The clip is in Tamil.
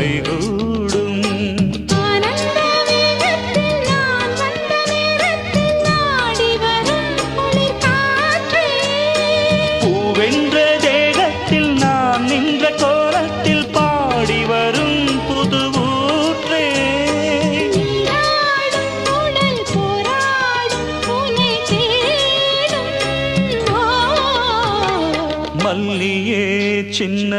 கைகூடும். பூவென்ற தேகத்தில் நான் நின்ற கோலத்தில் பாடி வரும் புது ஊற்றே. மல்லியே சின்ன